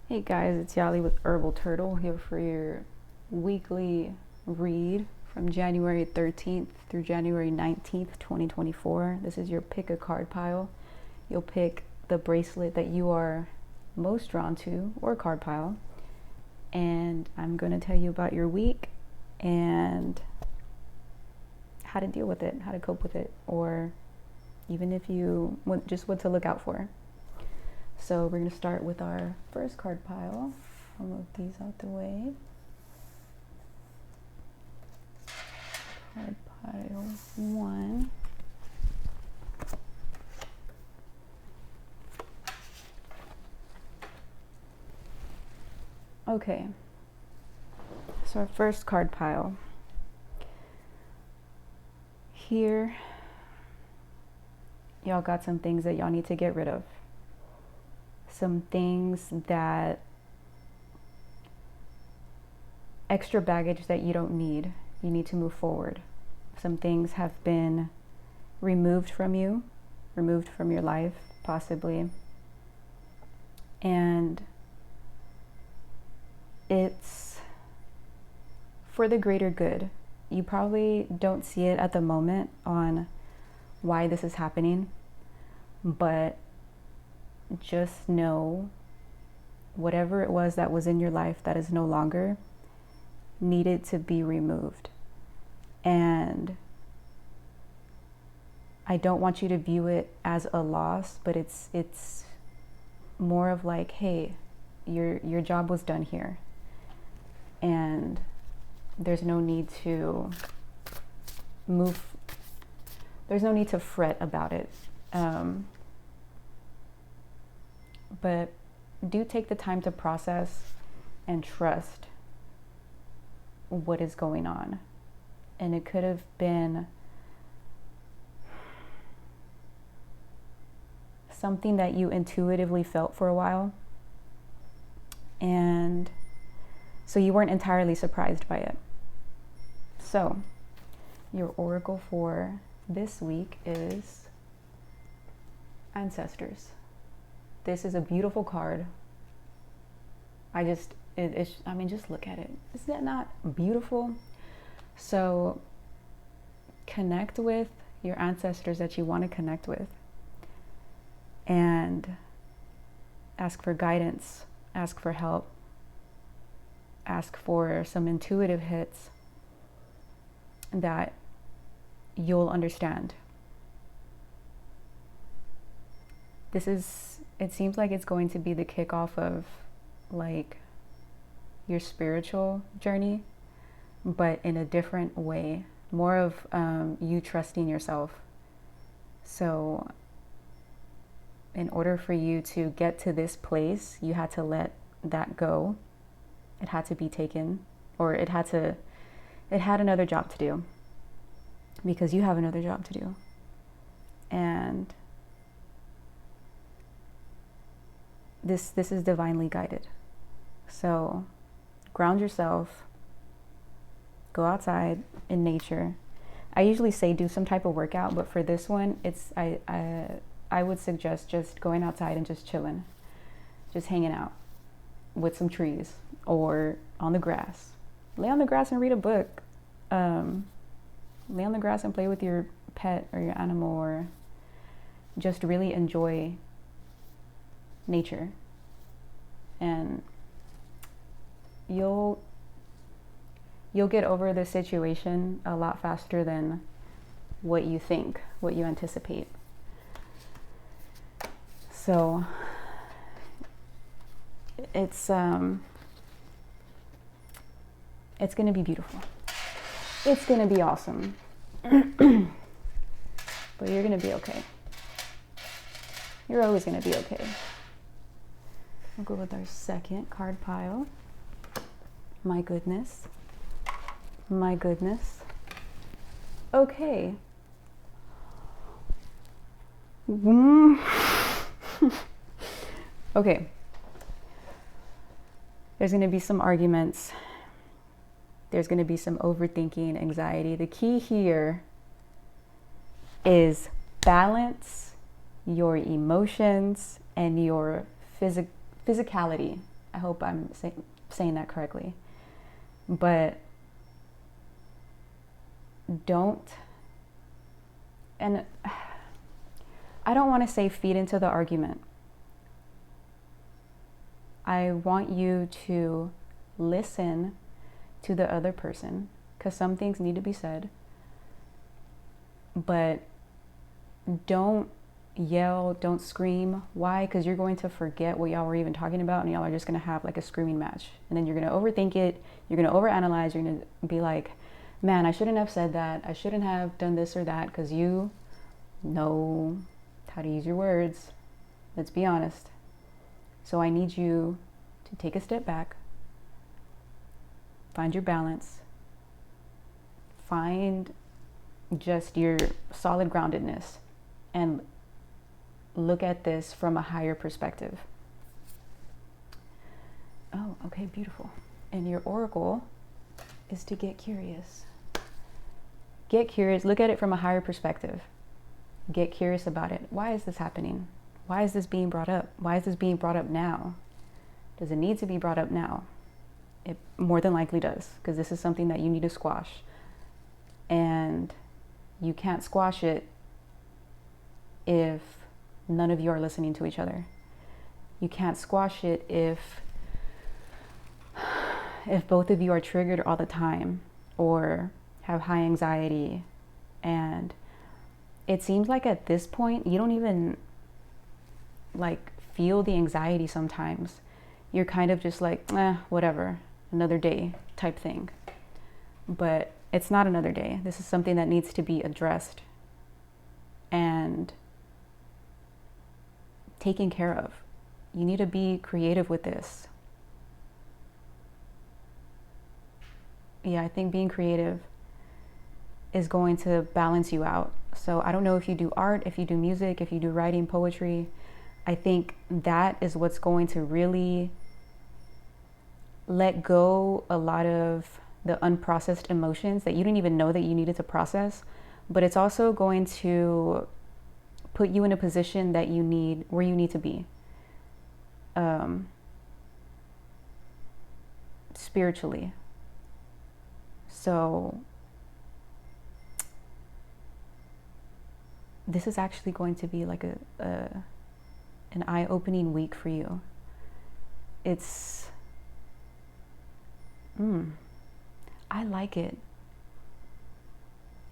Hey guys, it's Yali with Herbal-Turtle here for your weekly read from January 13th through January 19th, 2024. This is your pick a card pile. You'll pick the bracelet that you are most drawn to or card pile. And I'm going to tell you about your week and how to deal with it, how to cope with it, or even if you want just what to look out for. So we're going to start with our first card pile. I'll move these out the way. Card pile 1. Okay, so our first card pile. Here, y'all got some things that y'all need to get rid of. Some things that extra baggage that you don't need. You need to move forward. Some things have been removed from you, removed from your life, possibly. And it's for the greater good. You probably don't see it at the moment on why this is happening, but just know whatever it was that was in your life that is no longer needed to be removed. And I don't want you to view it as a loss, but it's more of like, hey, your job was done here. And there's no need to there's no need to fret about it. But do take the time to process and trust what is going on. And it could have been something that you intuitively felt for a while. And so you weren't entirely surprised by it. So your oracle for this week is Ancestors. This is a beautiful card. I mean, just look at it. Is that not beautiful? So connect with your ancestors that you want to connect with and ask for guidance, ask for help, ask for some intuitive hits that you'll understand. It seems like it's going to be the kickoff of like your spiritual journey, but in a different way, more of you trusting yourself. So in order for you to get to this place, you had to let that go. It had to be taken, or it had another job to do, because you have another job to do. And this is divinely guided. So ground yourself, go outside in nature. I usually say do some type of workout, but for this one, I would suggest just going outside and just chilling, just hanging out with some trees or on the grass. Lay on the grass and read a book. Lay on the grass and play with your pet or your animal, or just really enjoy nature. And you'll get over the situation a lot faster than what you think, what you anticipate. So it's going to be beautiful. It's going to be awesome. But you're going to be okay. You're always going to be okay. We'll go with our second card pile. My goodness. My goodness. Okay. Okay. There's going to be some arguments. There's going to be some overthinking, anxiety. The key here is balance your emotions and your physicality I hope I'm saying that correctly. But don't, and I don't want to say feed into the argument. I want you to listen to the other person, because some things need to be said, but don't yell, don't scream. Why? Because you're going to forget what y'all were even talking about, and y'all are just going to have like a screaming match, and then you're going to overthink it, you're going to overanalyze, you're going to be like, man, I shouldn't have said that, I shouldn't have done this or that, because you know how to use your words. Let's be honest. So I need you to take a step back, find your balance, find just your solid groundedness, and look at this from a higher perspective. Oh, okay, beautiful. And your oracle is to get curious. Get curious, look at it from a higher perspective. Get curious about it. Why is this happening? Why is this being brought up? Why is this being brought up now? Does it need to be brought up now? It more than likely does, because this is something that you need to squash. And you can't squash it if none of you are listening to each other. You can't squash it if both of you are triggered all the time or have high anxiety. And it seems like at this point you don't even like feel the anxiety sometimes. You're kind of just like, whatever, another day type thing. But it's not another day. This is something that needs to be addressed and taken care of. You need to be creative with this. Yeah, I think being creative is going to balance you out. So I don't know if you do art, if you do music, if you do writing, poetry. I think that is what's going to really let go a lot of the unprocessed emotions that you didn't even know that you needed to process. But it's also going to put you in a position that you need, where you need to be spiritually. So this is actually going to be like an eye-opening week for you. It's I like it.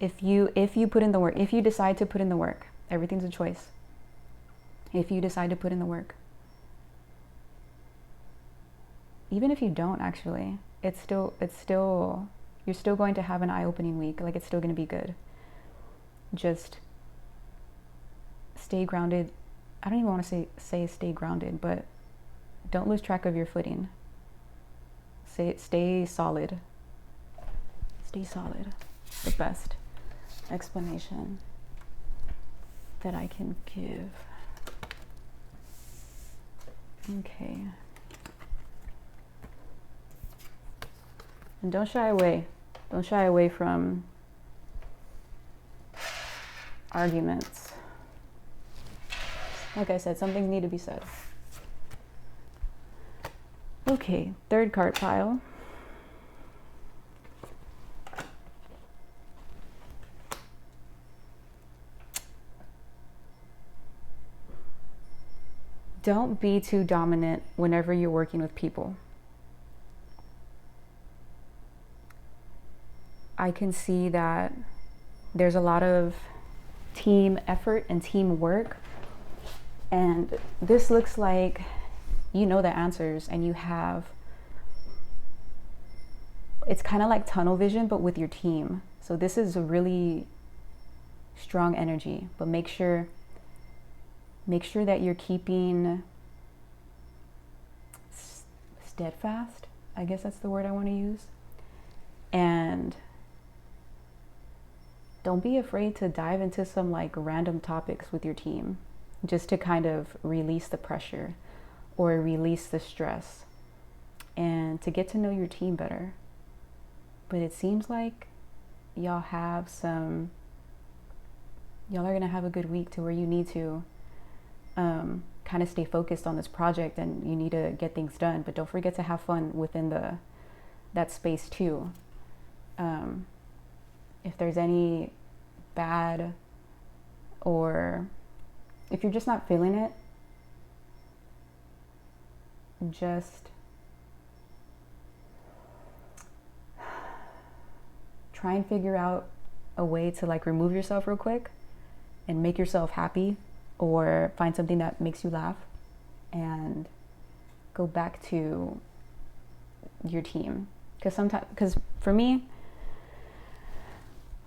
If you put in the work, if you decide to put in the work, everything's a choice. If you decide to put in the work, even if you don't, actually, it's still you're still going to have an eye-opening week. Like, it's still going to be good. Just stay grounded. I don't even want to say stay grounded, but don't lose track of your footing. Stay solid. Stay solid. The best explanation that I can give. Okay. And don't shy away. Don't shy away from arguments. Like I said, some things need to be said. Okay, third card pile. Don't be too dominant whenever you're working with people. I can see that there's a lot of team effort and teamwork, and this looks like you know the answers and you have, it's kind of like tunnel vision but with your team. So this is a really strong energy, but make sure that you're keeping steadfast, I guess that's the word I want to use. And don't be afraid to dive into some like random topics with your team, just to kind of release the pressure or release the stress and to get to know your team better. But it seems like y'all are going to have a good week to where you need to kind kind of stay focused on this project and you need to get things done, but don't forget to have fun within that space too. If there's any bad, or if you're just not feeling it, just try and figure out a way to like remove yourself real quick and make yourself happy, or find something that makes you laugh and go back to your team. Because for me,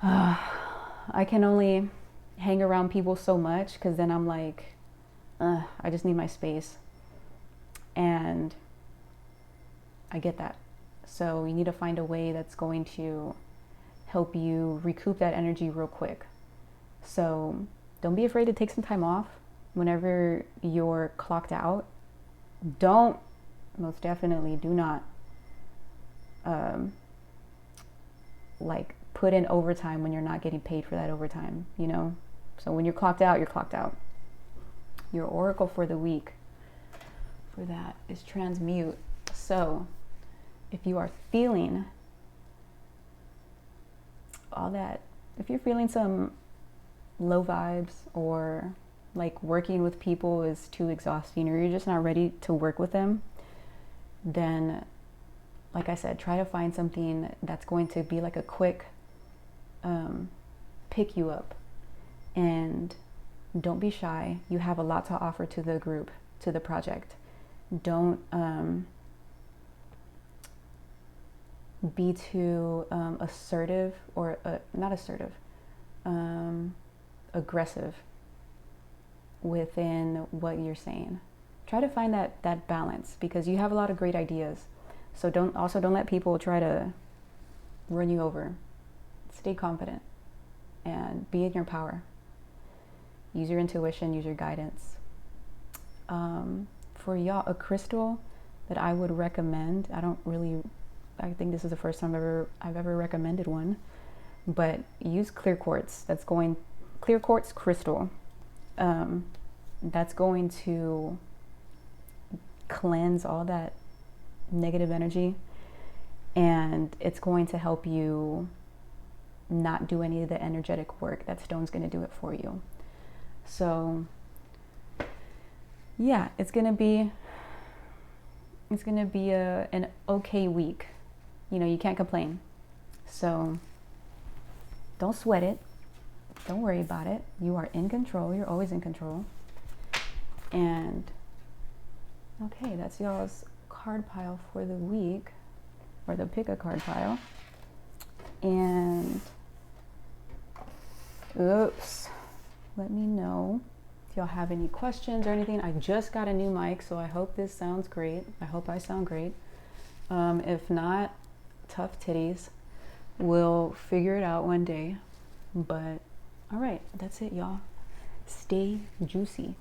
I can only hang around people so much, because then I'm like, I just need my space. And I get that. So you need to find a way that's going to help you recoup that energy real quick. So don't be afraid to take some time off whenever you're clocked out. Most definitely do not like put in overtime when you're not getting paid for that overtime, you know? So when you're clocked out, you're clocked out. Your oracle for the week for that is transmute. So if you are feeling all that, if you're feeling some low vibes, or like working with people is too exhausting, or you're just not ready to work with them, then like I said, try to find something that's going to be like a quick pick you up. And don't be shy. You have a lot to offer to the group, to the project. Don't be too assertive, or not assertive, aggressive within what you're saying. Try to find that balance, because you have a lot of great ideas. So don't let people try to run you over. Stay confident and be in your power. Use your intuition, use your guidance. For y'all, a crystal that I would recommend, I think this is the first time I've ever recommended one, but use clear quartz. Clear quartz crystal. That's going to cleanse all that negative energy, and it's going to help you not do any of the energetic work. That stone's going to do it for you. So yeah, it's going to be an okay week. You know, you can't complain. So don't sweat it. Don't worry about it. You are in control. You're always in control. And okay, that's y'all's card pile for the week, or the pick a card pile. And let me know if y'all have any questions or anything. I just got a new mic, so I hope this sounds great. I hope I sound great. If not, tough titties. We'll figure it out one day. But all right, that's it, y'all. Stay juicy.